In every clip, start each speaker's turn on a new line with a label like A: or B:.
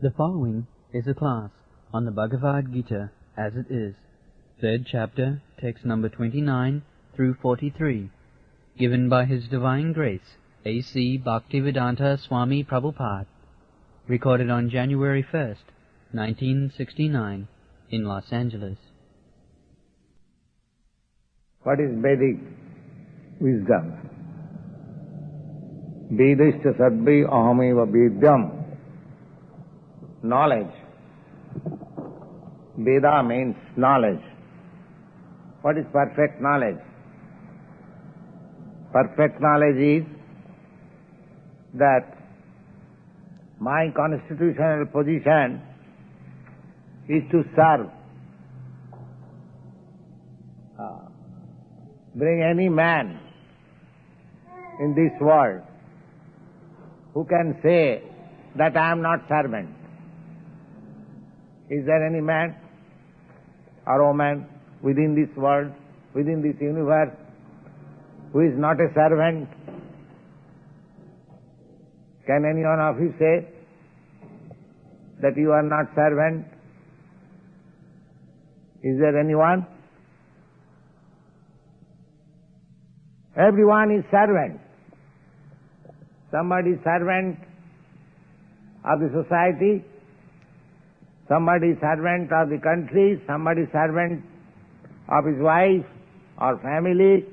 A: The following is a class on the Bhagavad Gita as it is, third chapter, text number 29 through 43, given by His Divine Grace, A.C. Bhaktivedanta Swami Prabhupada, recorded on January 1st, 1969, in Los Angeles.
B: What is Vedic wisdom? Vedishta sadbhi ahameva vedyam. Knowledge. Veda means knowledge. What is perfect knowledge? Perfect knowledge is that my constitutional position is to serve. Bring any man in this world who can say that I am not servant. Is there any man or woman within this world, within this universe, who is not a servant? Can any one of you say that you are not servant? Is there anyone? Everyone is servant. Somebody is servant of the society, somebody is servant of the country, somebody is servant of his wife or family,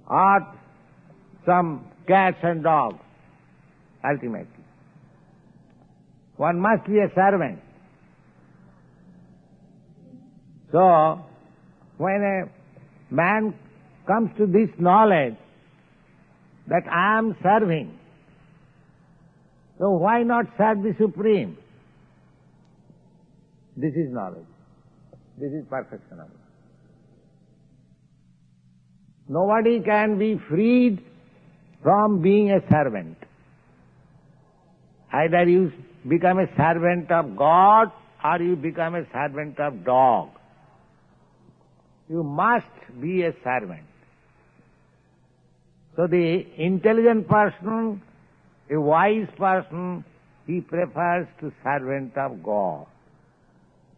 B: or some cats and dogs, ultimately. One must be a servant. So, when a man comes to this knowledge that I am serving, so why not serve the Supreme? This is knowledge. This is perfect knowledge. Nobody can be freed from being a servant. Either you become a servant of God or you become a servant of dog. You must be a servant. So the intelligent person, a wise person, he prefers to servant of God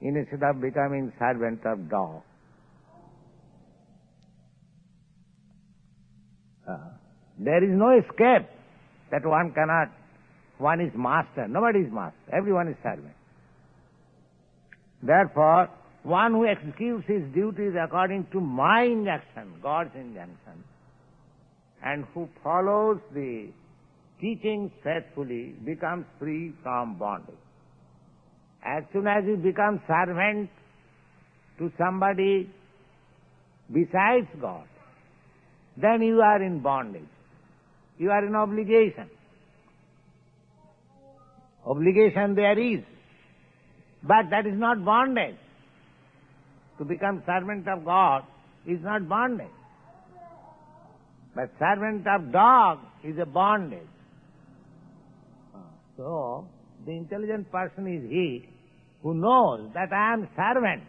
B: instead of becoming servant of dog. There is no escape that one is master. Nobody is master. Everyone is servant. Therefore, one who executes his duties according to my injunction, God's injunction, and who follows the teachings faithfully becomes free from bondage. As soon as you become servant to somebody besides God, then you are in bondage. You are in obligation. Obligation there is, but that is not bondage. To become servant of God is not bondage. But servant of dog is a bondage. So, the intelligent person is he who knows that I am servant.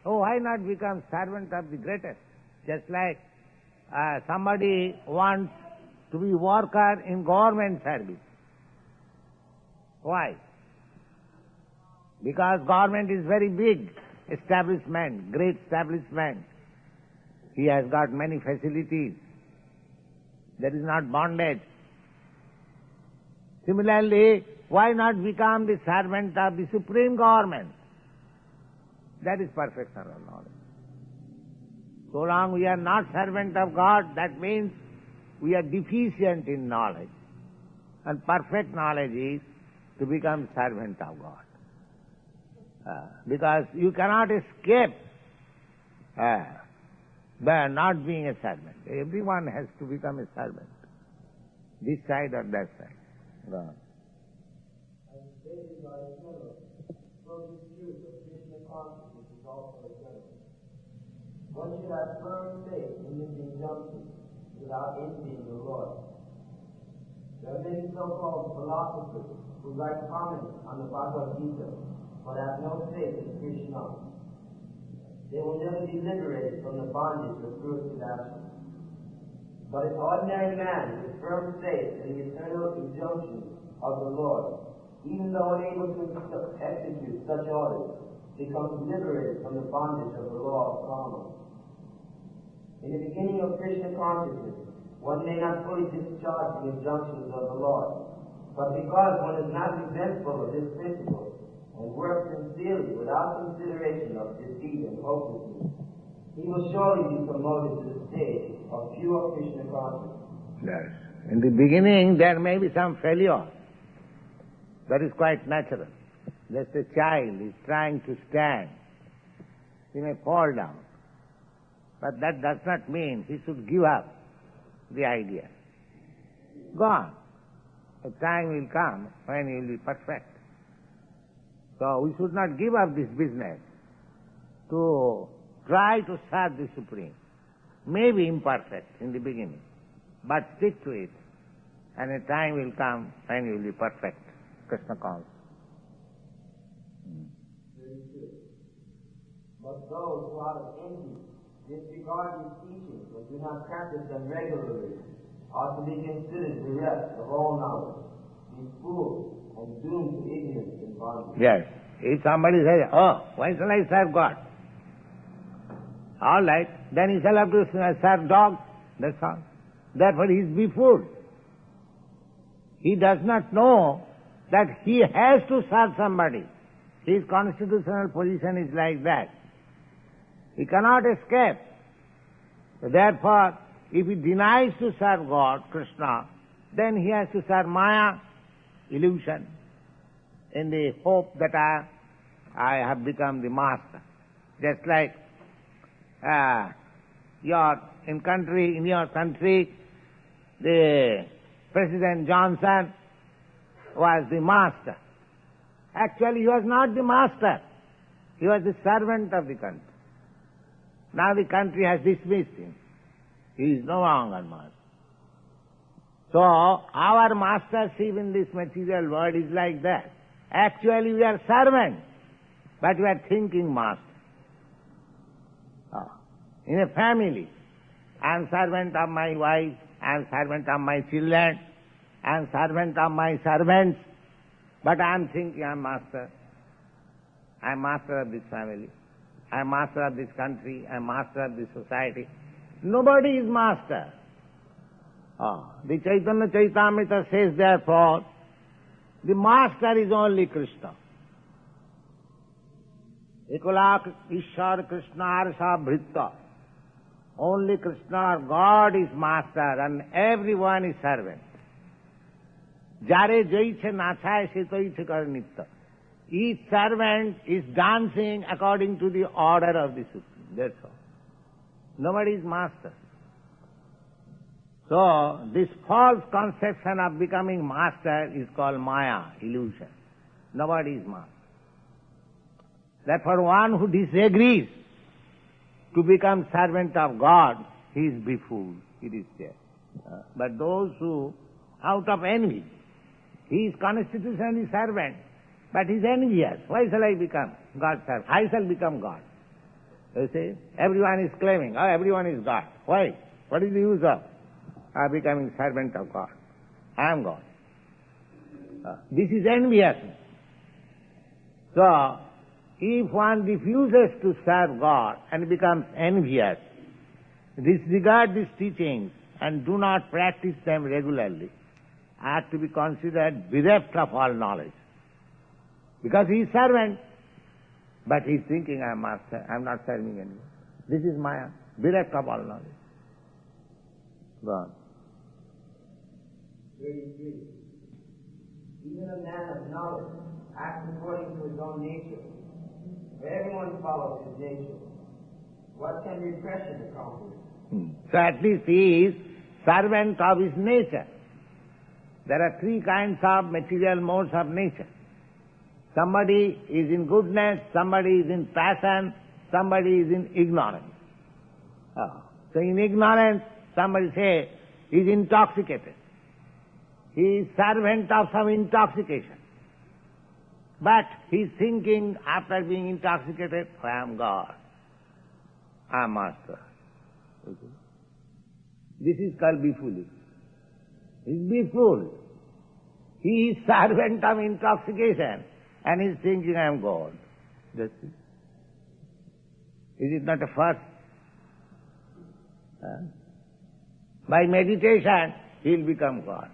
B: So why not become servant of the greatest? Just like somebody wants to be worker in government service. Why? Because government is very big establishment, great establishment. He has got many facilities. There is not bondage. Similarly, why not become the servant of the supreme government? That is perfection of knowledge. So long we are not servant of God, that means we are deficient in knowledge. And perfect knowledge is to become servant of God. Because you cannot escape by not being a servant. Everyone has to become a servant, this side or that side. Go on.
C: One should have firm faith in his injunctions without envying the Lord. There are many so-called philosophers who write comments on the Bhagavad Gita but have no faith in Krishna. They will never be liberated from the bondage of fruitless action. But an ordinary man with firm faith in the eternal injunctions of the Lord even though unable to execute such orders, becomes liberated from the bondage of the law of karma. In the beginning of Krishna consciousness, one may not fully discharge the injunctions of the Lord, but because one is not resentful of this principle and works sincerely without consideration of defeat and hopelessness, he will surely be promoted to the stage of pure Krishna consciousness.
B: Yes. In the beginning there may be some failure. That is quite natural. Just a child is trying to stand. He may fall down. But that does not mean he should give up the idea. Go on. A time will come when he will be perfect. So we should not give up this business to try to serve the Supreme. Maybe imperfect in the beginning, but stick to it, and a time will come when you will be perfect. Krishna calls.
C: Very true. But those who out of envy disregard these teachings and do not practice them regularly are to be considered bereft of all knowledge, be fools, and doomed to ignorance and bondage.
B: Yes. If somebody says, oh, why shall I serve God? All right, then he shall have to serve dogs, that's all. Therefore he is befooled. He does not know that he has to serve somebody. His constitutional position is like that. He cannot escape. Therefore, if he denies to serve God, Krishna, then he has to serve Maya, illusion, in the hope that I have become the master. Just like in your country, the President Johnson was the master. Actually, he was not the master. He was the servant of the country. Now the country has dismissed him. He is no longer master. So, our mastership in this material world is like that. Actually, we are servants, but we are thinking master. In a family, I am servant of my wife, I am servant of my children, I am servant of my servants, but I am thinking I am master. I am master of this family. I am master of this country. I am master of this society. Nobody is master. The Chaitanya Chaitamrita says therefore, the master is only Krishna. Ekulak Ishar Krishna Arsa Bhritta. Only Krishna or God is master and everyone is servant. Jare jaiche nachaye se toiche kar nitta. Each servant is dancing according to the order of the Supreme. That's all. Nobody is master. So, this false conception of becoming master is called Maya, illusion. Nobody is master. Therefore, one who disagrees to become servant of God, he is befooled, it is there. But those who, out of envy, he is constitutionally servant, but he is envious. Why shall I become God's servant? I shall become God. You see, everyone is claiming, everyone is God. Why? What is the use of becoming servant of God? I am God. This is enviousness. So, if one refuses to serve God and becomes envious, disregard these teachings and do not practice them regularly, are to be considered bereft of all knowledge. Because he is servant, but he is thinking, I am master, I am not serving anyone. This is Maya, bereft of all knowledge. Go on.
C: 33. Even a man of knowledge acts according to his own nature. For everyone follows his nature. What can repression accomplish?
B: So at least he is servant of his nature. There are three kinds of material modes of nature. Somebody is in goodness, somebody is in passion, somebody is in ignorance. So in ignorance, somebody say, he is intoxicated. He is servant of some intoxication. But he is thinking after being intoxicated, I am God. I am master. Okay. This is called befooling. He is befooled. He is servant of intoxication and he is thinking, I am God. That's it. Is it not a first? By meditation, he will become God.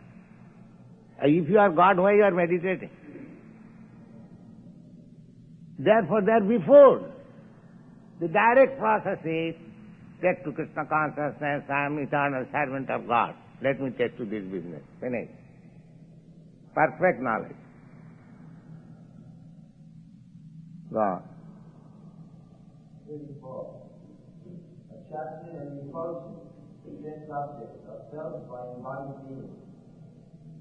B: If you are God, why you are meditating? Therefore, there before, the direct process is, take to Krishna consciousness, I am eternal servant of God. Let me take to this business. Finish. Perfect knowledge. God.
C: 34. Attraction and repulsion to sense objects are felt by embodied beings.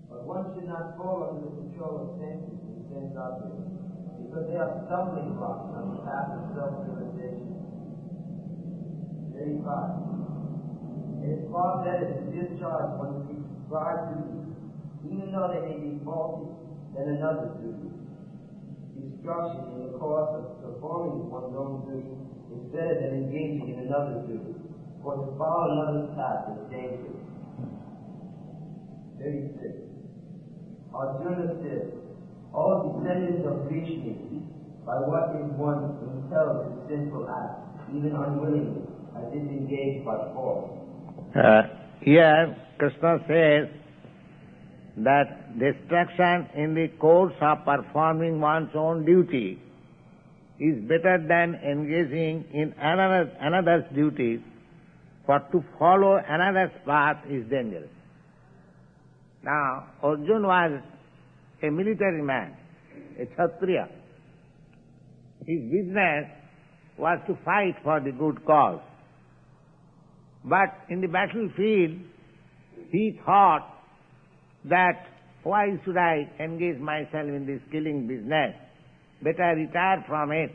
C: But one should not fall under the control of senses and sense objects, because they are stumbling blocks on the path of self-realization. 35. It is far better to discharge one's prescribed duties, even though they may be faulty, than another's duty. Destruction in the course of performing one's own duty is better than engaging in another's duty, for to follow another's path is dangerous. 36. Arjuna says, all descendants of Vishnu, by what is one impelled to sinful acts, even unwillingly, are disengaged by force.
B: Here, Krishna says that destruction in the course of performing one's own duty is better than engaging in another's duties, for to follow another's path is dangerous. Now, Arjuna was a military man, a Kshatriya. His business was to fight for the good cause. But in the battlefield, he thought that why should I engage myself in this killing business? Better retire from it.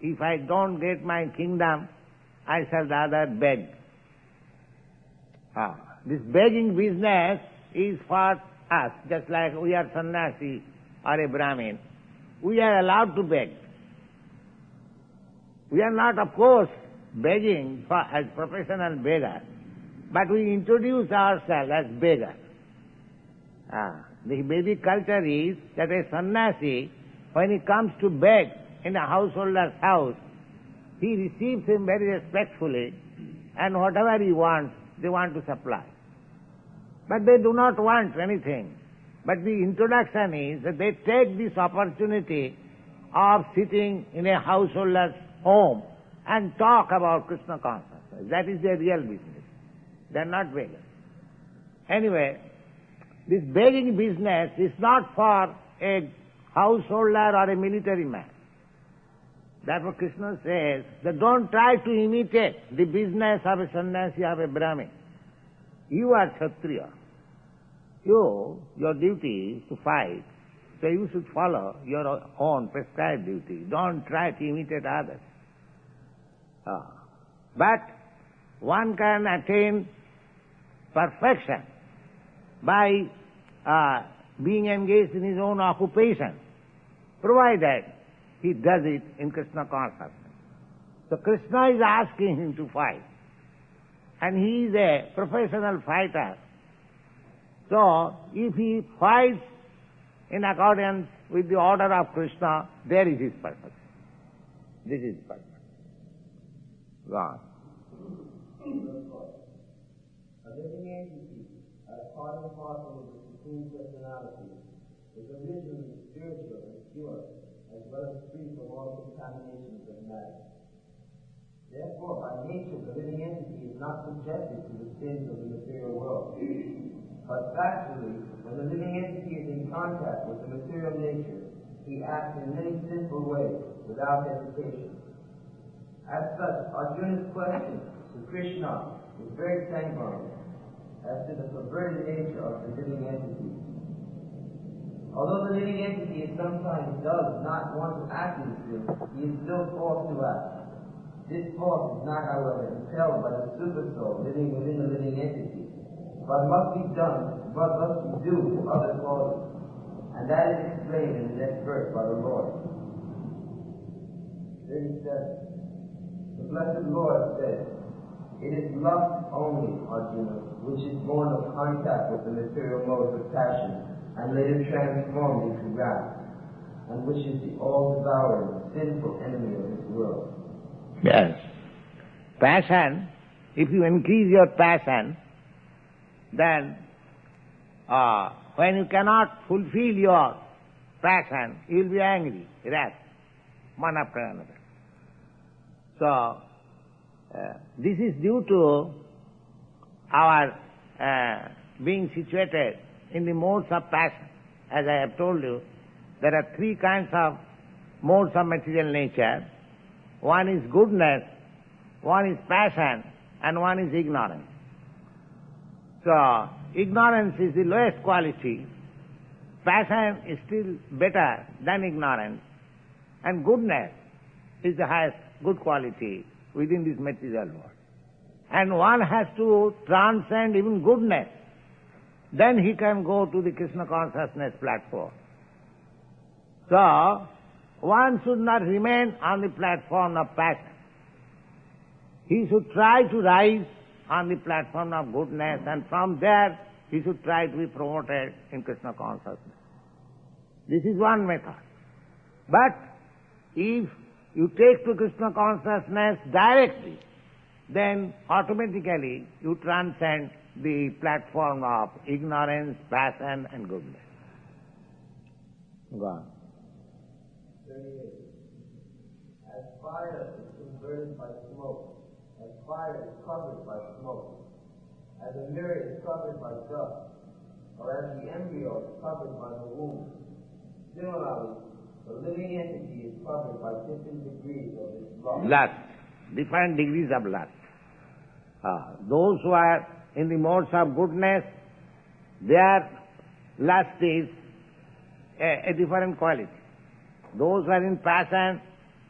B: If I don't get my kingdom, I shall rather beg. This begging business is for us, just like we are sannyasi or a Brahmin. We are allowed to beg. We are not, of course, begging as professional beggars, but we introduce ourselves as beggars. The Vedic culture is that a sannyasi, when he comes to beg in a householder's house, he receives him very respectfully, and whatever he wants, they want to supply. But they do not want anything. But the introduction is that they take this opportunity of sitting in a householder's home and talk about Krishna consciousness. That is their real business. They are not beggars. Anyway, this begging business is not for a householder or a military man. Therefore Krishna says that don't try to imitate the business of a sannyasi or a Brahmin. You are Kshatriya. Your duty is to fight, so you should follow your own prescribed duty. Don't try to imitate others. But one can attain perfection by being engaged in his own occupation, provided he does it in Krishna consciousness. So Krishna is asking him to fight, and he is a professional fighter. So if he fights in accordance with the order of Krishna, there is his purpose. This is purpose. God.
C: A living entity, as part and parcel of the Supreme Personality, is originally spiritual and pure, as well as free from all contaminations of matter. Therefore, by nature, the living entity is not subjected to the sins of the material world. But factually, when the living entity is in contact with the material nature, he acts in many sinful ways without hesitation. As such, Arjuna's question to Krishna is very sanguine as to the perverted nature of the living entity. Although the living entity sometimes does not want to act in sin, he is still forced to act. This force is not, however, impelled by the supersoul living within the living entity, but must be due to other causes. And that is explained in the next verse by the Lord. 37. The Blessed Lord says, "It is lust only, Arjuna, which is born of contact with the material modes of passion, and later transformed into wrath, and which is the all-devouring, sinful enemy of this world.
B: Yes. Passion, if you increase your passion, then when you cannot fulfill your passion, you will be angry, wrath, one after another. So, this is due to our being situated in the modes of passion. As I have told you, there are three kinds of modes of material nature. One is goodness, one is passion, and one is ignorance. So, ignorance is the lowest quality, passion is still better than ignorance, and goodness is the highest good quality within this material world. And one has to transcend even goodness. Then he can go to the Krishna consciousness platform. So, one should not remain on the platform of passion. He should try to rise on the platform of goodness, and from there he should try to be promoted in Krishna consciousness. This is one method. But if you take to Krishna consciousness directly, then automatically you transcend the platform of ignorance, passion and goodness. Go on.
C: 38. As fire is converted by smoke, as fire is covered by smoke, as a mirror is covered by dust, or as the embryo is covered by the womb, similarly, the living entity is covered by different degrees of its lust.
B: Lust. Different degrees of lust. Those who are in the modes of goodness, their lust is a different quality. Those who are in passion,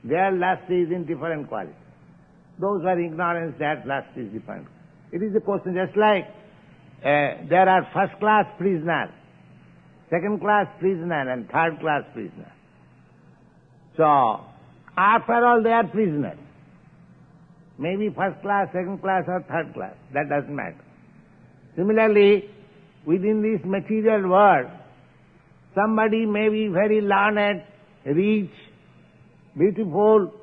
B: their lust is in different quality. Those who are in ignorance, their lust is different. It is a question, just like there are first-class prisoners, second-class prisoner and third-class prisoner. So, after all, they are prisoners. Maybe first class, second class or third class, that doesn't matter. Similarly, within this material world, somebody may be very learned, rich, beautiful,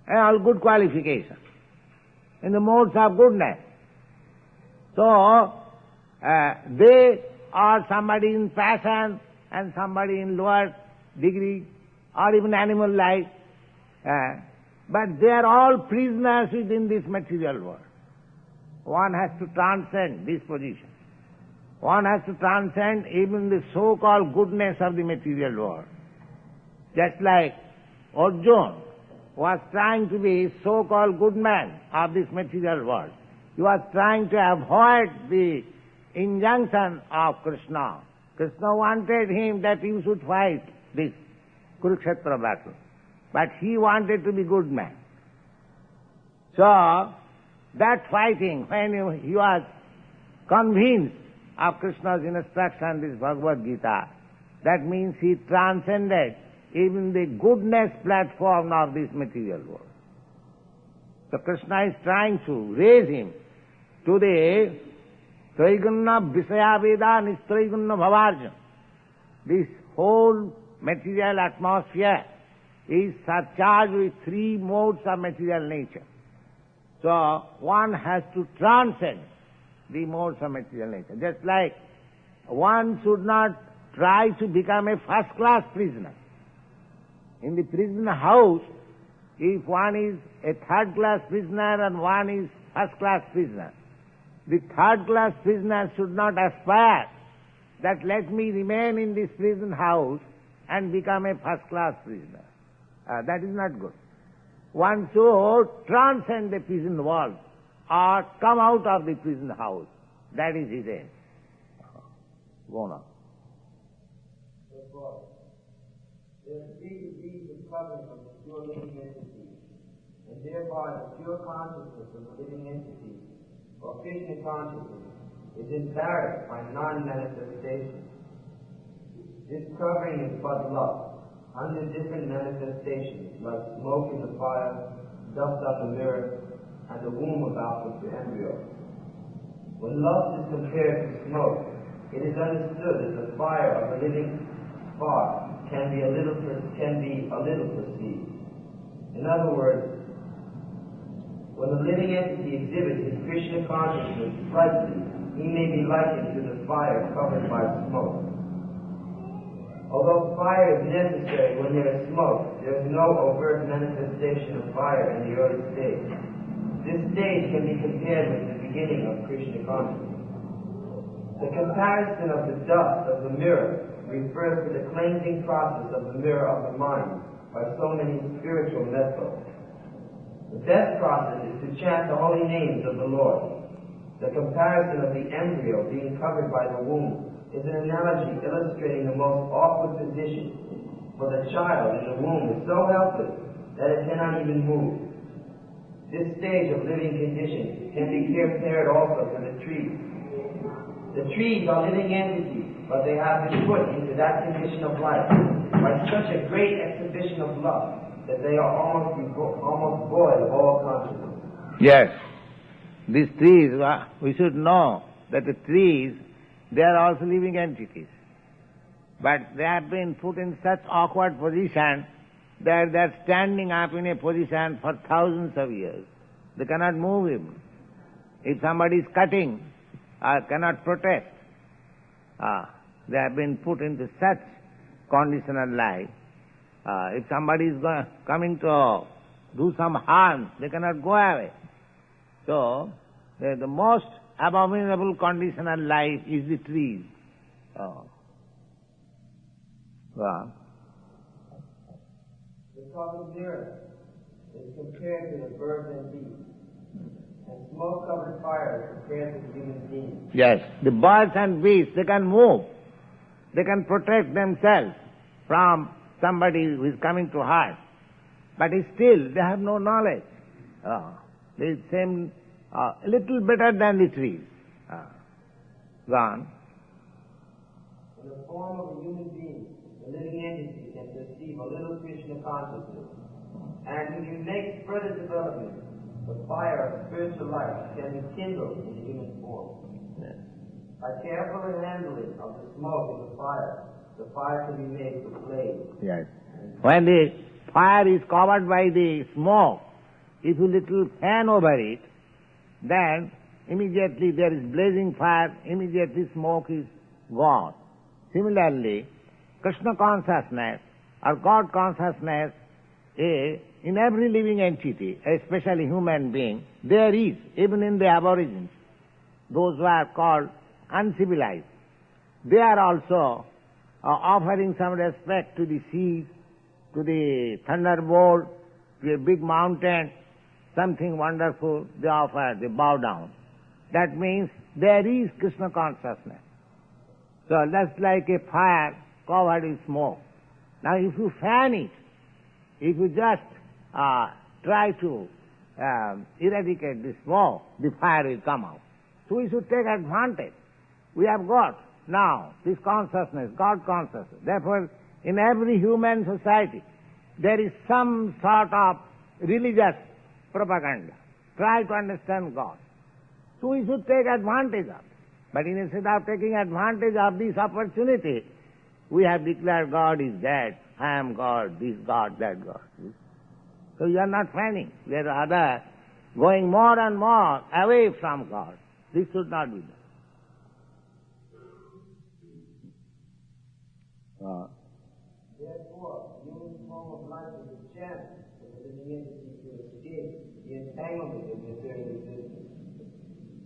B: and all good qualifications in the modes of goodness. So, they are somebody in passion and somebody in lower degree or even animal life. But they are all prisoners within this material world. One has to transcend this position. One has to transcend even the so-called goodness of the material world. Just like Arjuna was trying to be so-called good man of this material world. He was trying to avoid the injunction of Krishna. Krishna wanted him that he should fight this Kurukshetra battle. But he wanted to be good man. So, that fighting, when he was convinced of Krishna's instruction, this Bhagavad Gita, that means he transcended even the goodness platform of this material world. So Krishna is trying to raise him to the Traigunna Visaya Veda Nistraigunna Bhavarjan. This whole material atmosphere is surcharged with three modes of material nature. So one has to transcend the modes of material nature. Just like one should not try to become a first-class prisoner. In the prison house, if one is a third-class prisoner and one is first-class prisoner, the third-class prisoner should not aspire that let me remain in this prison house and become a first-class prisoner. That is not good. One should transcend the prison wall or come out of the prison house. That is his aim. Go on.
C: Therefore, there are three degrees of covering of the pure living entity, and thereby the pure consciousness of the living entity, or Krishna consciousness, is embarrassed by non-manifestation. This covering is but lust, under different manifestations, like smoke in the fire, dust on the mirror, and the womb about with the embryo. When lust is compared to smoke, It is understood that the fire of a living spark can be a little perceived. In other words, when the living entity exhibits his Krishna consciousness slightly, he may be likened to the fire covered by smoke. Although fire is necessary when there is smoke, there is no overt manifestation of fire in the early stage. This stage can be compared with the beginning of Krishna consciousness. The comparison of the dust of the mirror refers to the cleansing process of the mirror of the mind by so many spiritual methods. The best process is to chant the holy names of the Lord. The comparison of the embryo being covered by the womb is an analogy illustrating the most awkward position, for the child in the womb is so helpless that it cannot even move. This stage of living condition can be compared also to the trees. The trees are living entities, but they have been put into that condition of life by such a great exhibition of love that they are almost void of all consciousness.
B: Yes, these trees, we should know that the trees, they are also living entities. But they have been put in such awkward position that they are standing up in a position for thousands of years. They cannot move even. If somebody is cutting, cannot protect. They have been put into such conditional life. If somebody is coming to do some harm, they cannot go away. So, the most abominable conditional life is the trees.
C: The common mirror is compared to the birds and beasts, and smoke-covered fire is compared to the human beings.
B: Yes, the birds and beasts, they can move. They can protect themselves from somebody who is coming to harm. But still, they have no knowledge. They seem a little better than the trees. Gone.
C: In the form of a human being, the living entity can perceive a little Krishna consciousness. And if you make further development, the fire of spiritual life can be kindled in the human form.
B: Yes.
C: By careful handling of the smoke and the fire can be made to blaze.
B: Yes. When the fire is covered by the smoke, if you little fan over it, then immediately there is blazing fire, immediately smoke is gone. Similarly, Krishna consciousness or God consciousness in every living entity, especially human being, there is, even in the aborigines, those who are called uncivilized. They are also offering some respect to the seas, to the thunderbolt, to a big mountain, something wonderful, they offer, they bow down. That means there is Krishna consciousness. So that's like a fire covered with smoke. Now if you fan it, if you just try to eradicate the smoke, the fire will come out. So we should take advantage. We have got now this consciousness, God consciousness. Therefore, in every human society, there is some sort of religious propaganda. Try to understand God. So we should take advantage of it. But instead of taking advantage of this opportunity, we have declared God is dead, I am God, this God, that God. So you are not fanning. We are rather going more and more away from God. This should not be done.
C: Therefore, the human form of life is a chance for the living entity to escape the entanglement of material existence.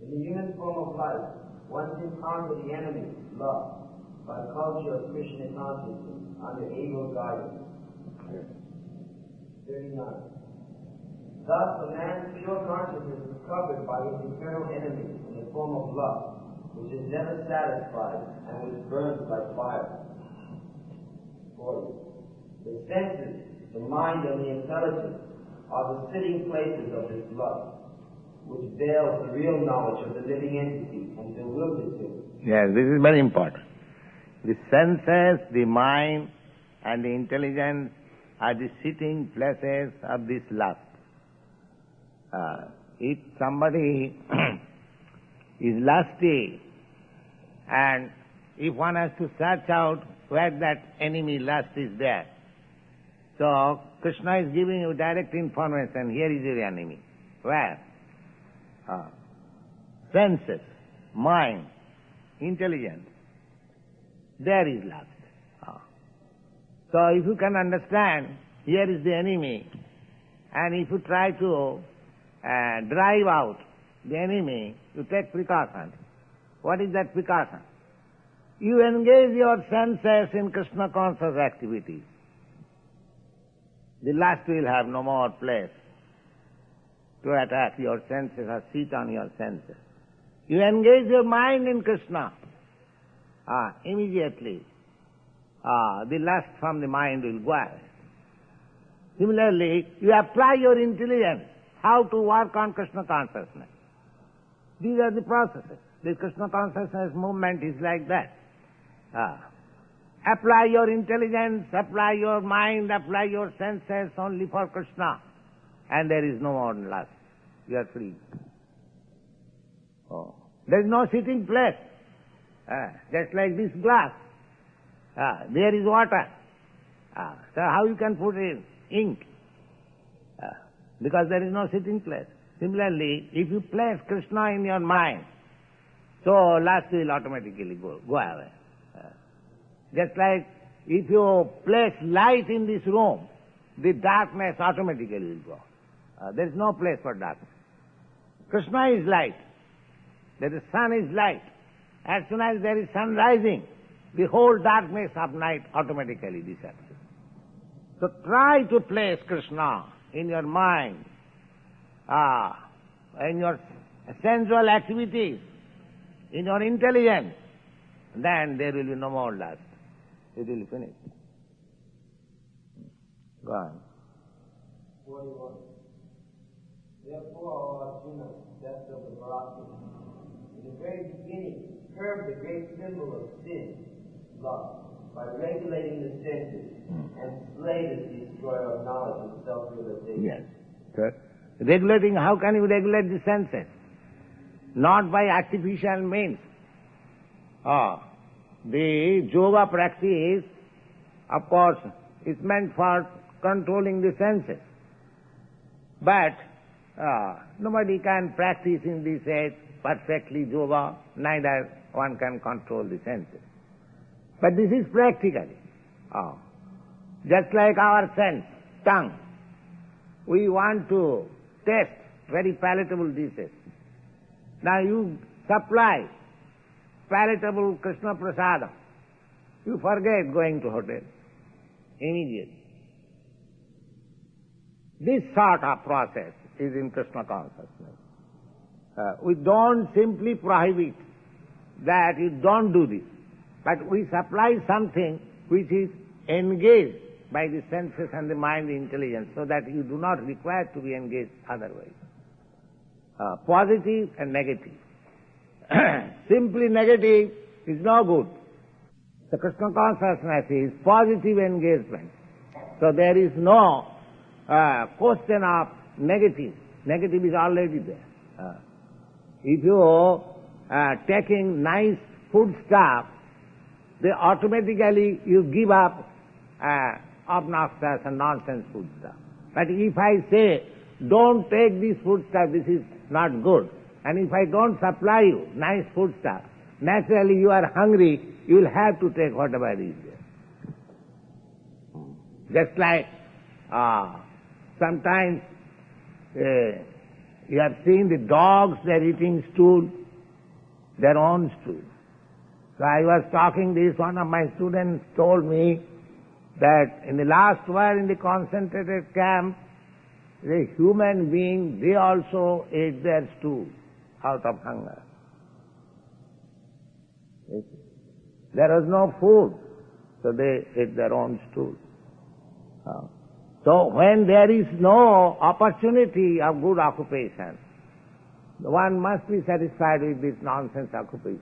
C: In the human form of life, one can conquer the enemy, love, by culture of Krishna consciousness under able guidance. 39. Thus, a man's pure consciousness is covered by his eternal enemy in the form of love, which is never satisfied and which burns like fire. 40. The senses, the mind, and the intelligence are the sitting places of this love, which veils the real knowledge of the living entity and bewilders him.
B: Yes, this is very important. The senses, the mind, and the intelligence are the sitting places of this lust. If somebody is lusty and if one has to search out where that enemy lust is there. So Krishna is giving you direct information, here is your enemy. Where? Senses, mind, intelligence. There is lust. So if you can understand, here is the enemy, and if you try to drive out the enemy, you take precaution. What is that precaution? You engage your senses in Krishna conscious activities. The lust will have no more place to attack your senses or sit on your senses. You engage your mind in Krishna. Immediately the lust from the mind will go away. Similarly, you apply your intelligence how to work on Krishna consciousness. These are the processes. The Krishna consciousness movement is like that. Apply your intelligence, apply your mind, apply your senses only for Krishna, and there is no more lust. You are free. There is no sitting place. Just like this glass. There is water. So how you can put in ink? Because there is no sitting place. Similarly, if you place Krishna in your mind, so lust will automatically go away. Just like if you place light in this room, the darkness automatically will go. There is no place for darkness. Krishna is light. The sun is light. As soon as there is sun rising, the whole darkness of night automatically disappears. So try to place Krishna in your mind, in your sensual activities, in your intelligence, then there will be no more lust. It will finish. Go on.
C: 41. Therefore, Arjuna, death of the Bharati, in the very beginning, curbed the great symbol of sin, lust, by regulating the senses, and slay the destroyer of knowledge and self-realization.
B: Yes. Good. Regulating, how can you regulate the senses? Not by artificial means. The yoga practice, of course, is meant for controlling the senses. But nobody can practice in this age perfectly yoga, neither one can control the senses. But this is practically. Just like our sense, tongue. We want to taste very palatable dishes. Now you supply palatable Krishna prasadam. You forget going to hotel immediately. This sort of process is in Krishna consciousness. We don't simply prohibit that you don't do this, but we supply something which is engaged by the senses and the mind, the intelligence, so that you do not require to be engaged otherwise. Positive and negative. Simply negative is no good. The Krishna consciousness is positive engagement. So there is no question of negative. Negative is already there. If you taking nice food stuff, then automatically you give up obnoxious and nonsense food stuff. But if I say, don't take this food stuff, this is not good, and if I don't supply you nice food stuff, naturally you are hungry, you will have to take whatever is there. Just like sometimes you have seen the dogs, they are eating stool, their own stool. So I was talking this, one of my students told me that in the last war in the concentrated camp, the human being, they also ate their stool out of hunger. There was no food, so they ate their own stool. So when there is no opportunity of good occupation, one must be satisfied with this nonsense occupation.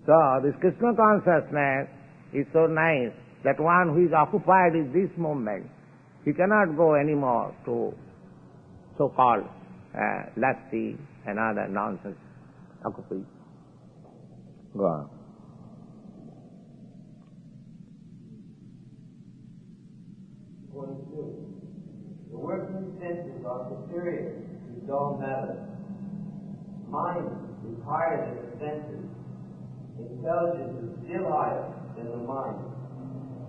B: So this Krishna consciousness is so nice that one who is occupied with this moment, he cannot go anymore to so-called lusty and other nonsense occupation. Go on.
C: 42. The working senses are superior to dull matter. Mind is higher than the senses. Intelligence is still higher than the mind.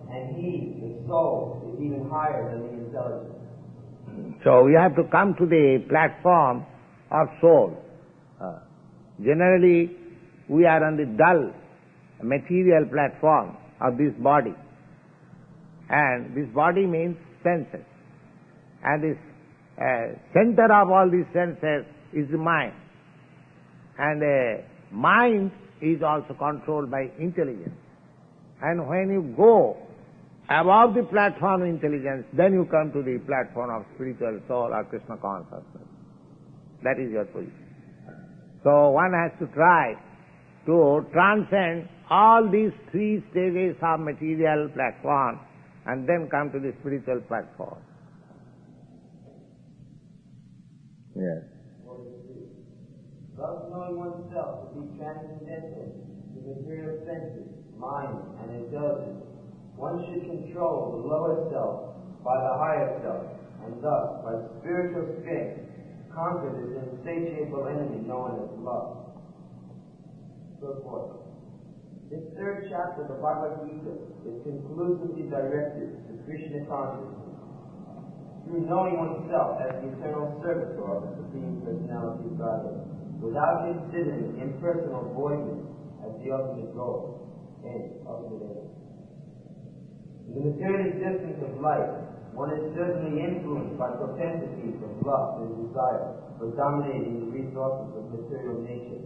C: And he, the soul, is even higher than the intelligence.
B: So we have to come to the platform of soul. Generally, we are on the dull, material platform of this body. And this body means senses. And this center of all these senses is the mind. And mind is also controlled by intelligence. And when you go above the platform of intelligence, then you come to the platform of spiritual soul or Krishna consciousness. That is your position. So one has to try to transcend all these three stages of material platform and then come to the spiritual platform. Yes.
C: Thus knowing oneself to be transcendental to material senses, mind, and intelligence, one should control the lower self by the higher self, and thus, by spiritual strength, conquer this insatiable enemy known as love. So forth. This third chapter of the Bhagavad Gita is conclusively directed to Krishna consciousness. Through knowing oneself as the eternal servitor of the Supreme Personality of Godhead, without considering impersonal voidness as the ultimate goal, ultimate aim. In the material existence of life, one is certainly influenced by propensities of lust and desire for dominating the resources of material nature.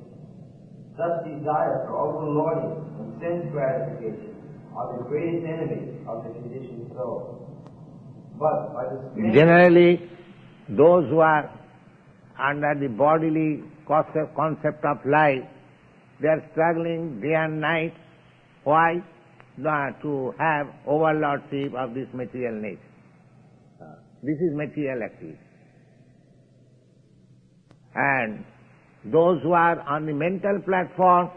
C: Such desire for overlording and sense gratification are the greatest enemies of the conditioned soul. But by the
B: generally, those who are under the bodily concept of life, they are struggling day and night. Why? To have overlordship of this material nature. This is material activity. And those who are on the mental platform,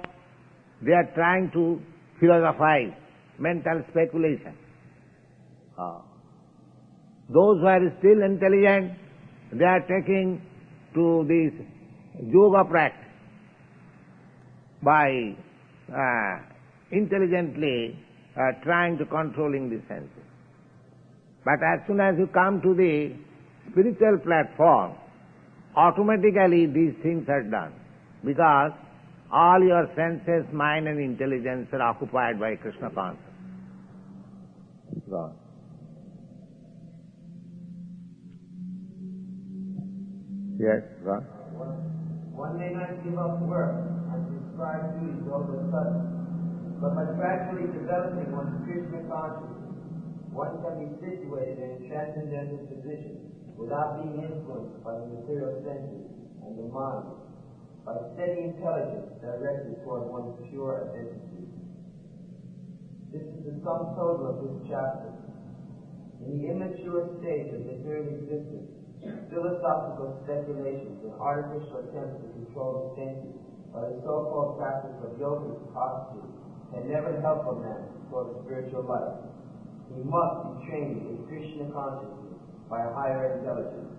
B: they are trying to philosophize, mental speculation. Those who are still intelligent, they are taking to this yoga practice by intelligently trying to controlling the senses. But as soon as you come to the spiritual platform, automatically these things are done, because all your senses, mind and intelligence are occupied by Krishna consciousness. God. Yes, God.
C: One may not give up work and prescribed duties all of a sudden, but by gradually developing one's Krishna consciousness, one can be situated in a transcendental position without being influenced by the material senses and the mind, by steady intelligence directed toward one's pure identity. This is the sum total of this chapter. In the immature stage of material existence, philosophical speculations and artificial attempts to control the senses by the so-called practice of yoga and prostitute can never help a man toward a spiritual life. He must be trained in Krishna consciousness by a higher intelligence.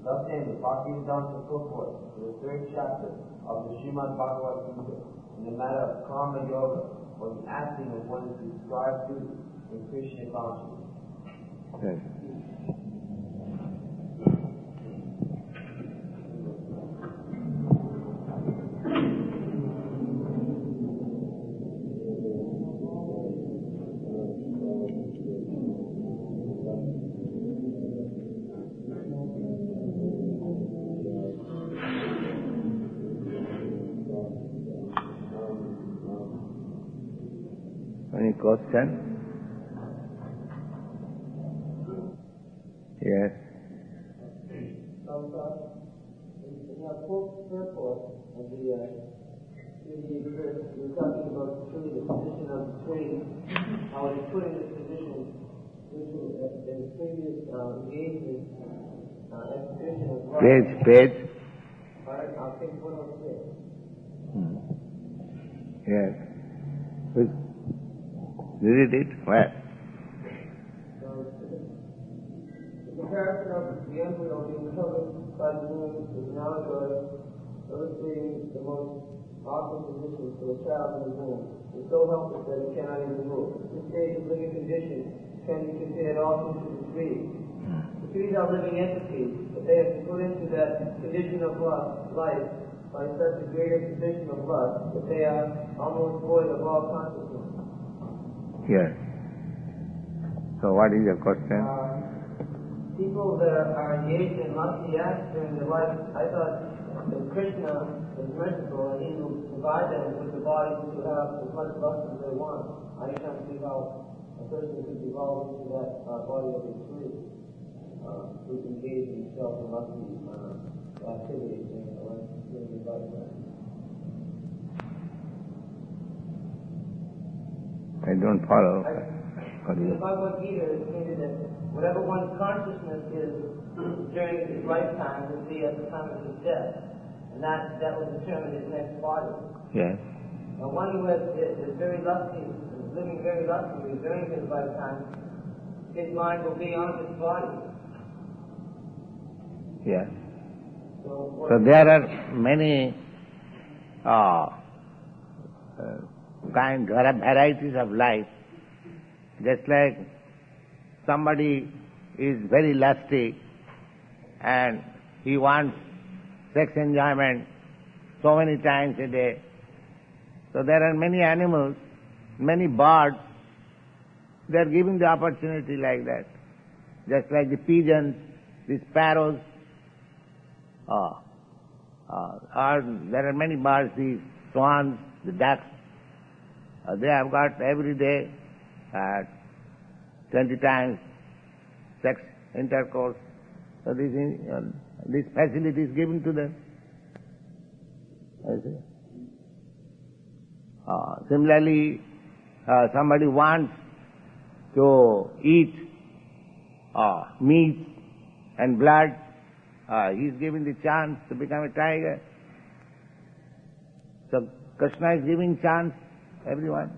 C: Thus ended Bhaktivedanta Purport to the third chapter of the Srimad Bhagavad Gita in the matter of karma yoga, or the acting of one's prescribed duty in Krishna consciousness.
B: Yes. Any question? Yes.
C: In your purport of the verse, you're talking about truly the position of the tree, how it is put in this position due to the previous engagement, exhibition of love.
B: Page.
C: Alright, I'll take 106.
B: Yes. Did it? Where?
C: So comparison of the embryo being covered by the moon is analogous, illustrating the most awkward position for a child in the womb. It's so helpless that it cannot even move. This stage of living condition can be compared also to the trees. The trees are living entities, but they have been put into that condition of life by such a greater condition of lust that they are almost void of all consciousness.
B: Yes. So what is your question?
C: People that are engaged in lusty acts during their life, I thought that Krishna is merciful and he will provide them with the bodies to have as much lust as they want. I can't see how a person could evolve into that body of a tree who's engaged himself in lusty activities during his lifetime.
B: I don't follow.
C: In the Bhagavad Gita, it stated that whatever one's consciousness is during his lifetime will be at the time of his death. And that will determine his next body.
B: Yes.
C: Now one who is very lusty, is living very lustily during his lifetime, his mind will be on his body.
B: Yes.
C: So
B: there are many varieties of life. Just like somebody is very lusty and he wants sex enjoyment so many times a day. So there are many animals, many birds, they are giving the opportunity like that. Just like the pigeons, the sparrows, there are many birds, the swans, the ducks, they have got every day 20 times sex intercourse. So this facility is given to them. Similarly, somebody wants to eat meat and blood, he is given the chance to become a tiger. So Krishna is giving chance everyone.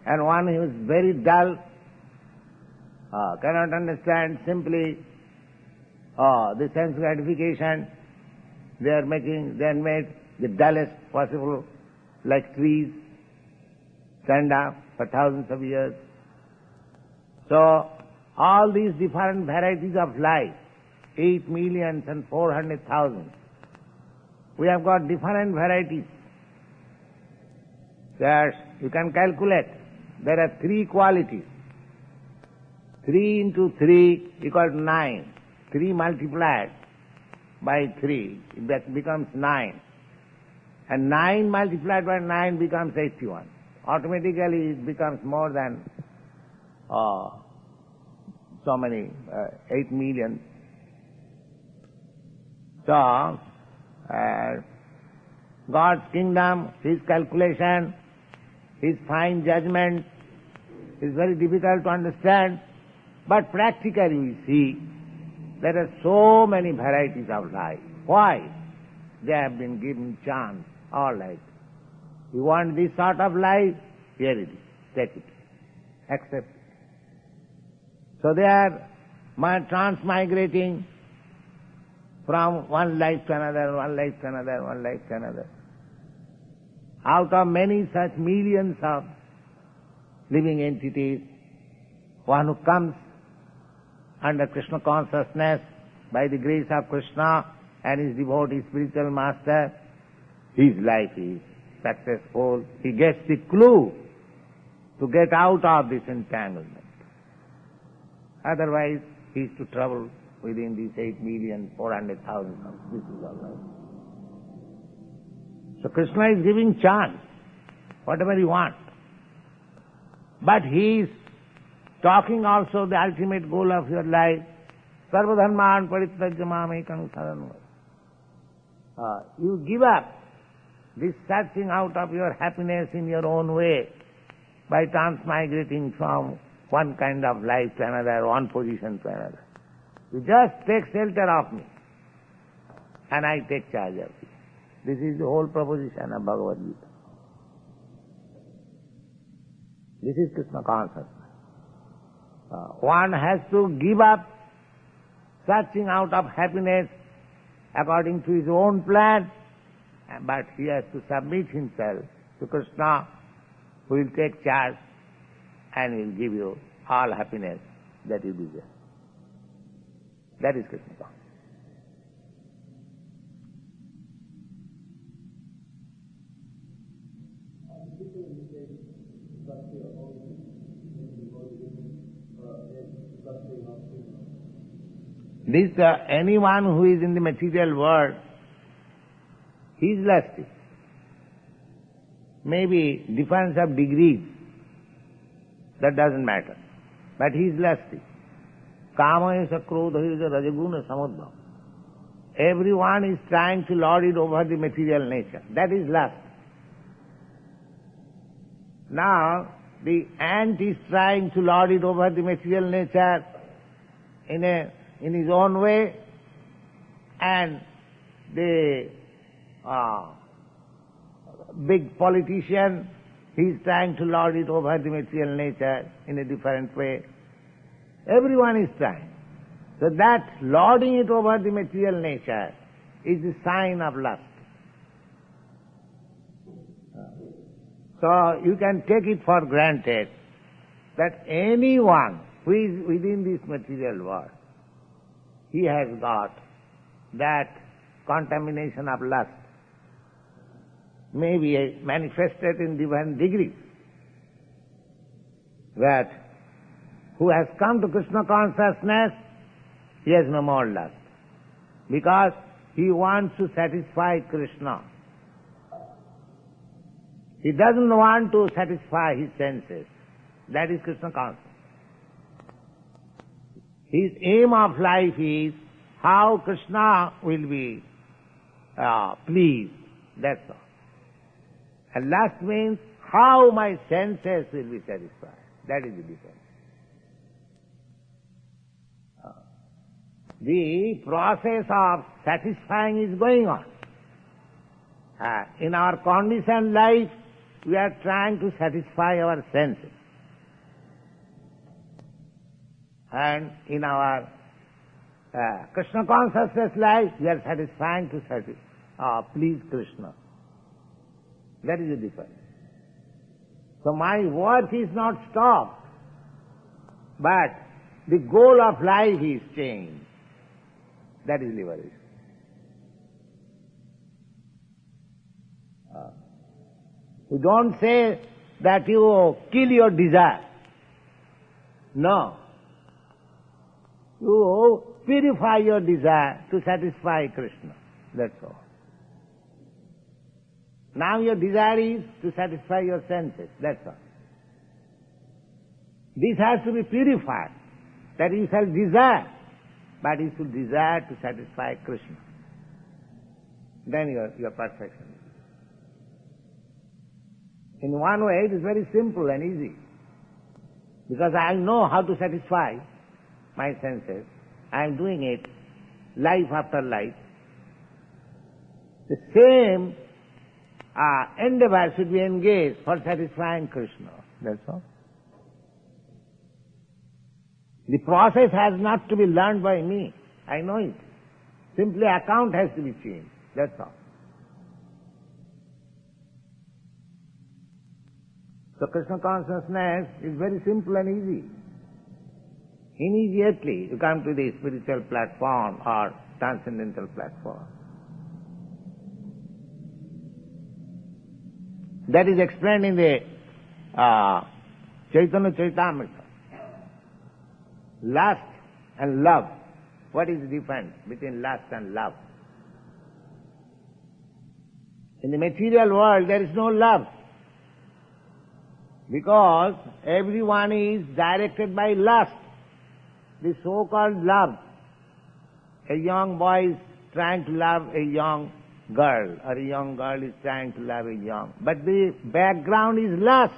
B: And one who is very dull, cannot understand simply the sense gratification, they made the dullest possible, like trees, stand up for thousands of years. So all these different varieties of life, 8,400,000, we have got different varieties. You can calculate. There are 3 qualities. 3 into 3 equals 9. 3 multiplied by 3, that becomes 9. And 9 multiplied by 9 becomes 81. Automatically it becomes more than 8 million. So, God's kingdom, His calculation, His fine judgment is very difficult to understand, but practically we see there are so many varieties of life. Why? They have been given chance, all life. You want this sort of life? Here it is. Take it. Accept it. So they are transmigrating from one life to another, one life to another, one life to another. Out of many such millions of living entities, one who comes under Krishna consciousness by the grace of Krishna and his devotee spiritual master, his life is successful. He gets the clue to get out of this entanglement. Otherwise, he is to trouble within these 8,400,000. This is all right. So Krishna is giving chance, whatever you want. But he is talking also the ultimate goal of your life. Sarva dharman parityajya mamekam saranam. You give up this searching out of your happiness in your own way by transmigrating from one kind of life to another, one position to another. You just take shelter of me and I take charge of you. This is the whole proposition of Bhagavad Gita. This is Krishna consciousness. One has to give up searching out of happiness according to his own plan, but he has to submit himself to Krishna, who will take charge and will give you all happiness that you desire. That is Krishna consciousness. This anyone who is in the material world, he is lusty. Maybe difference of degrees, that doesn't matter. But he is lusty. Kama is a krodha, is a rajaguna samudbhav. Everyone is trying to lord it over the material nature. That is lust. Now, the ant is trying to lord it over the material nature in his own way, and the big politician, he is trying to lord it over the material nature in a different way. Everyone is trying. So that lording it over the material nature is a sign of lust. So you can take it for granted that anyone who is within this material world, he has got that contamination of lust, may be manifested in different degrees. That who has come to Krishna consciousness, he has no more lust, because he wants to satisfy Krishna. He doesn't want to satisfy his senses. That is Krishna consciousness. His aim of life is how Krishna will be pleased. That's all. And lust means how my senses will be satisfied. That is the difference. The process of satisfying is going on. In our conditioned life, we are trying to satisfy our senses. And in our Krishna consciousness life, we are satisfying to please Krishna. That is the difference. So my work is not stopped, but the goal of life is changed. That is liberation. We don't say that you kill your desire. No. You purify your desire to satisfy Krishna. That's all. Now your desire is to satisfy your senses. That's all. This has to be purified, that you shall desire, but you should desire to satisfy Krishna. Then your perfection. In one way, it is very simple and easy, because I know how to satisfy my senses. I am doing it life after life. The same endeavor should be engaged for satisfying Krishna. That's all. The process has not to be learned by me. I know it. Simply account has to be changed. That's all. So Krishna consciousness is very simple and easy. Immediately you come to the spiritual platform or transcendental platform. That is explained in the Chaitanya Charitamrita. Lust and love. What is the difference between lust and love? In the material world there is no love, because everyone is directed by lust. The so-called love. A young boy is trying to love a young girl, or a young girl is trying to love a young. But the background is lust.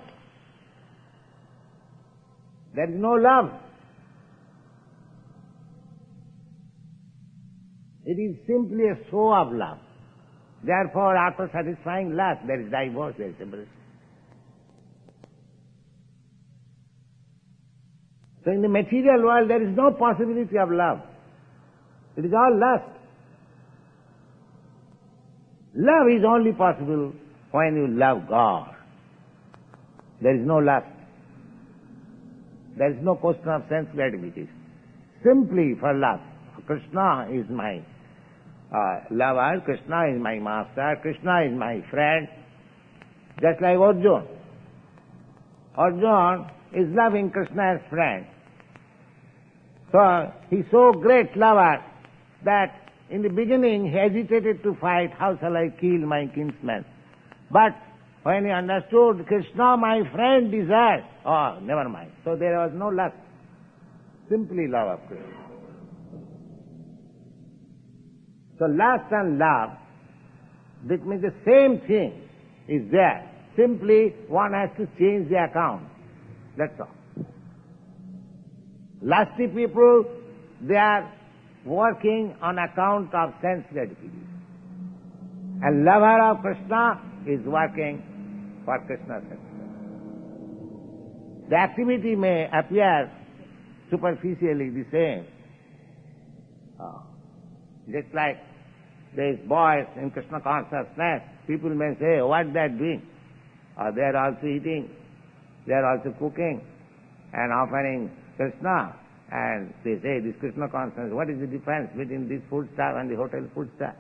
B: There is no love. It is simply a show of love. Therefore, after satisfying lust, there is divorce, there is separation. So in the material world, there is no possibility of love. It is all lust. Love is only possible when you love God. There is no lust. There is no question of sense gratification. Simply for love. Krishna is my lover, Krishna is my master, Krishna is my friend. Just like Arjuna. Arjuna is loving Krishna as friend. So he's so great lover that in the beginning he hesitated to fight, how shall I kill my kinsman? But when he understood Krishna, my friend, desires, oh, never mind. So there was no lust, simply love of Krishna. So lust and love, that means the same thing is there. Simply one has to change the account. That's all. Lusty people, they are working on account of sense gratification. And lover of Krishna is working for Krishna's sake. The activity may appear superficially the same. Just like these boys in Krishna consciousness, people may say, what they are doing? They are also eating, they are also cooking and offering Krishna. And they say, this Krishna consciousness, what is the difference between this food stuff and the hotel food stuff?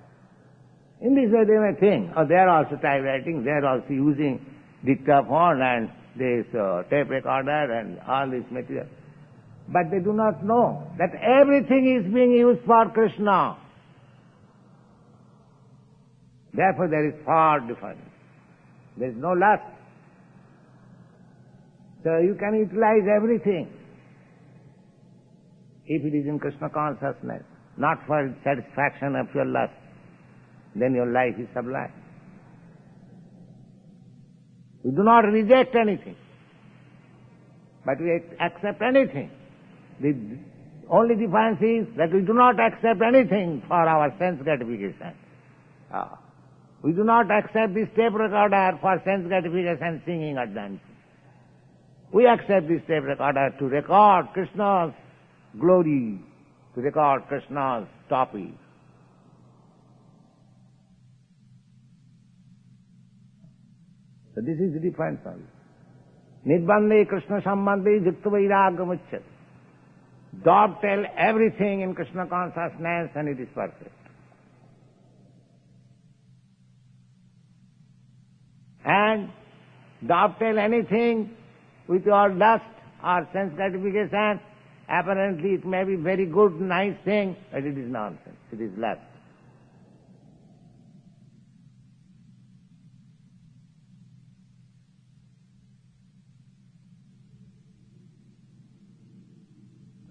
B: In this way they may think, they are also typewriting, they are also using dictaphone and this tape recorder and all this material. But they do not know that everything is being used for Krishna. Therefore there is far difference. There is no lust. So you can utilize everything if it is in Krishna consciousness, not for satisfaction of your lust. Then your life is sublime. We do not reject anything, but we accept anything. The only difference is that we do not accept anything for our sense gratification. We do not accept this tape recorder for sense gratification, singing or dancing. We accept this tape recorder to record Krishna's glory, to record Krishna's topic. So this is the difference only. Nidbande Krishna sambandhe yukta vairagam uchyate. Dovetail everything in Krishna consciousness and it is perfect. And dovetail anything with your lust or sense gratification, apparently it may be very good, nice thing, but it is nonsense. It is lust.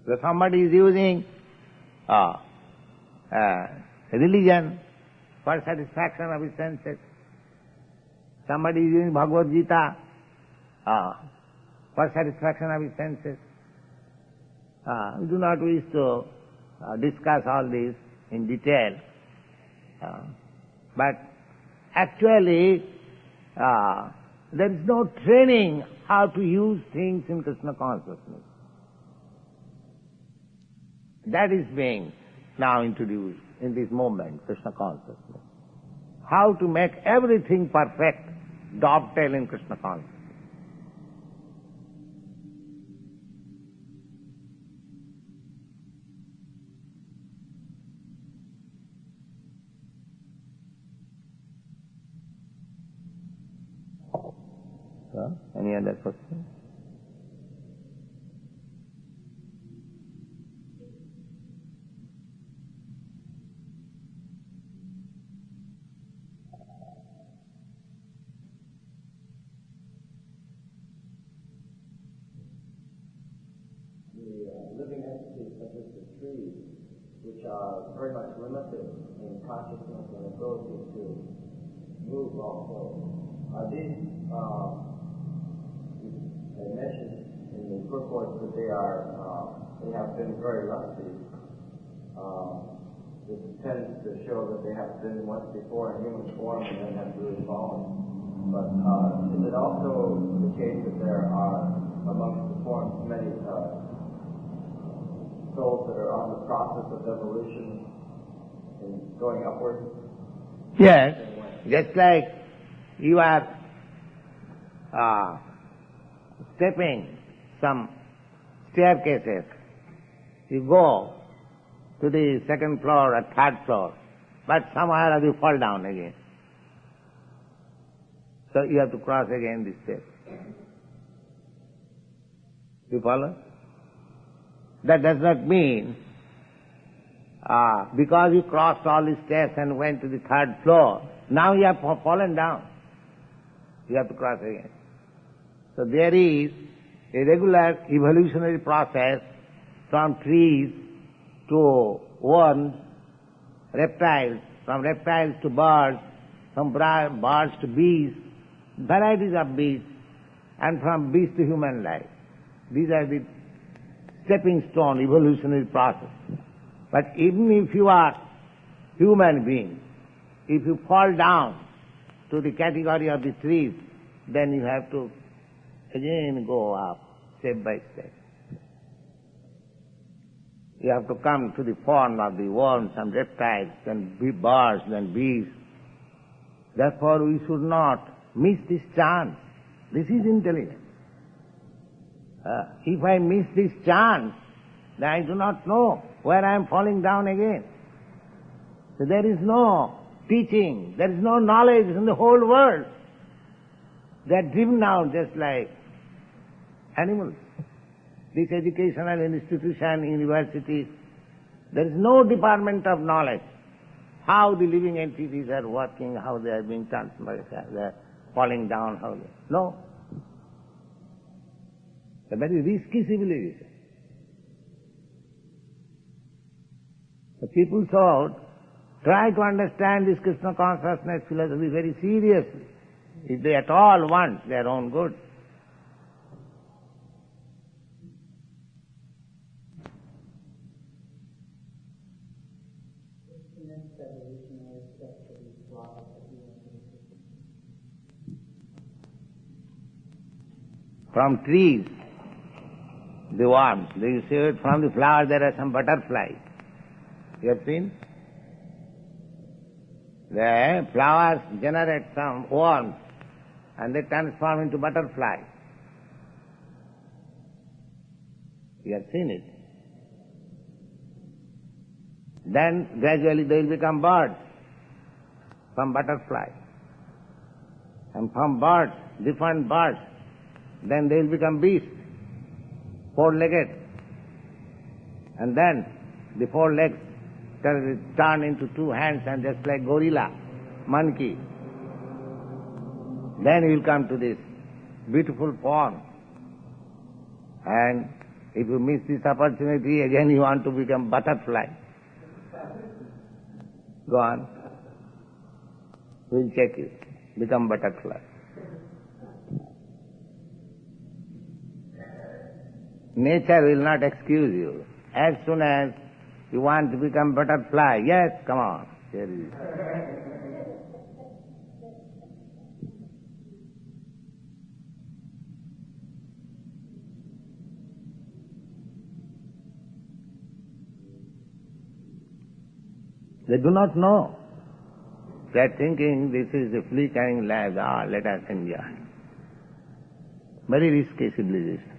B: So somebody is using religion for satisfaction of his senses. Somebody is using Bhagavad Gita for satisfaction of his senses. We do not wish to discuss all this in detail. But actually, there is no training how to use things in Krishna consciousness. That is being now introduced in this movement, Krishna consciousness. How to make everything perfect, dovetail in Krishna consciousness. Any other question?
C: Living entities such as the trees, which are very much limited in consciousness and ability to move also, are these, they mentioned in the purport that they have been very lusty. This tends to show that they have been once before in human form and then have really fallen. But is it also the case that there are amongst the forms many souls that are on the process of evolution and going upward?
B: Yes, just like you are stepping some staircases. You go to the second floor or third floor, but somehow or other you fall down again. So you have to cross again this step. You follow? That does not mean because you crossed all the steps and went to the third floor, now you have fallen down. You have to cross again. So there is a regular evolutionary process from trees to worms, reptiles, from reptiles to birds, from birds to bees, varieties of bees, and from bees to human life. These are the stepping stone evolutionary process. But even if you are human being, if you fall down to the category of the trees, then you have to again go up step by step. You have to come to the form of the worms and reptiles, then birds, then bees. Therefore we should not miss this chance. This is intelligence. If I miss this chance, then I do not know where I am falling down again. So there is no teaching, there is no knowledge in the whole world. They are driven out just like animals. This educational institution, universities, there is no department of knowledge. How the living entities are working, how they are being transformed, they are falling down, how they... No. It's a very risky civilization. The people should try to understand this Krishna consciousness philosophy very seriously, if they at all want their own good. From trees, the worms. You see it from the flowers there are some butterflies. You have seen? The flowers generate some worms and they transform into butterflies. You have seen it. Then gradually they will become birds from butterflies. And from birds, different birds, then they will become beasts, four-legged. And then the four legs turn into two hands and just like gorilla, monkey. Then you will come to this beautiful form. And if you miss this opportunity, again you want to become butterfly. Go on. We'll check you. Become butterfly. Nature will not excuse you. As soon as you want to become butterfly, yes, come on. Here it is. They do not know. They are thinking this is a fleeting life, let us enjoy. Very risky civilization.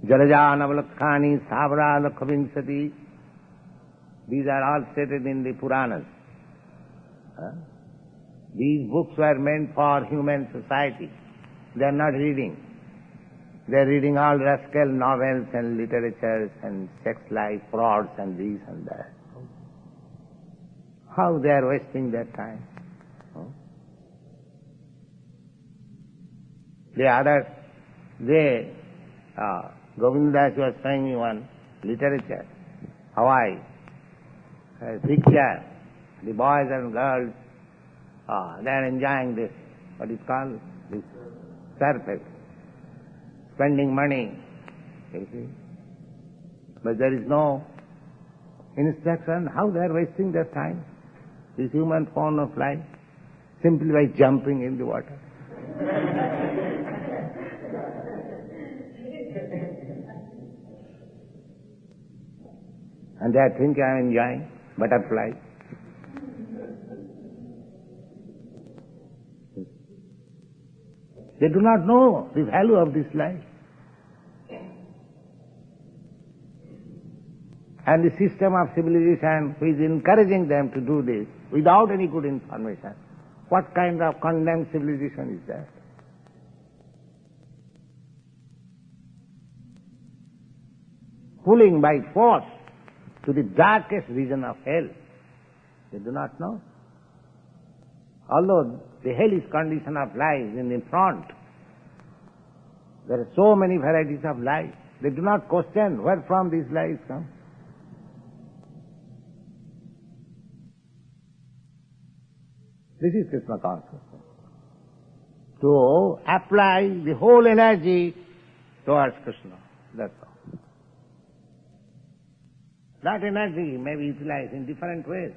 B: Jalaja Navalakhani Savra Lakhavinsati. These are all stated in the Puranas. These books were meant for human society. They are not reading. They are reading all rascal novels and literatures and sex life, frauds and this and that. How they are wasting their time. Govindas was showing me one literature, Hawaii, picture, the boys and girls, they are enjoying this, what is called, this surface, spending money, you see. But there is no instruction how they are wasting their time. this human form of life, simply by jumping in the water. And they think I am enjoying butterflies. They do not know the value of this life. And the system of civilization which is encouraging them to do this without any good information, what kind of condemned civilization is that? Pulling by force to the darkest region of hell. They do not know. Although the hellish condition of life is in the front, there are so many varieties of life. They do not question where from these lives come. This is Krishna consciousness. To apply the whole energy towards Krishna. That's all. That energy may be utilized in different ways,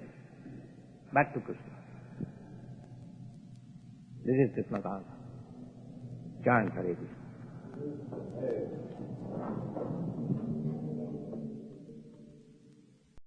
B: back to Krishna. This is Krishna consciousness. Chant Hare Krishna.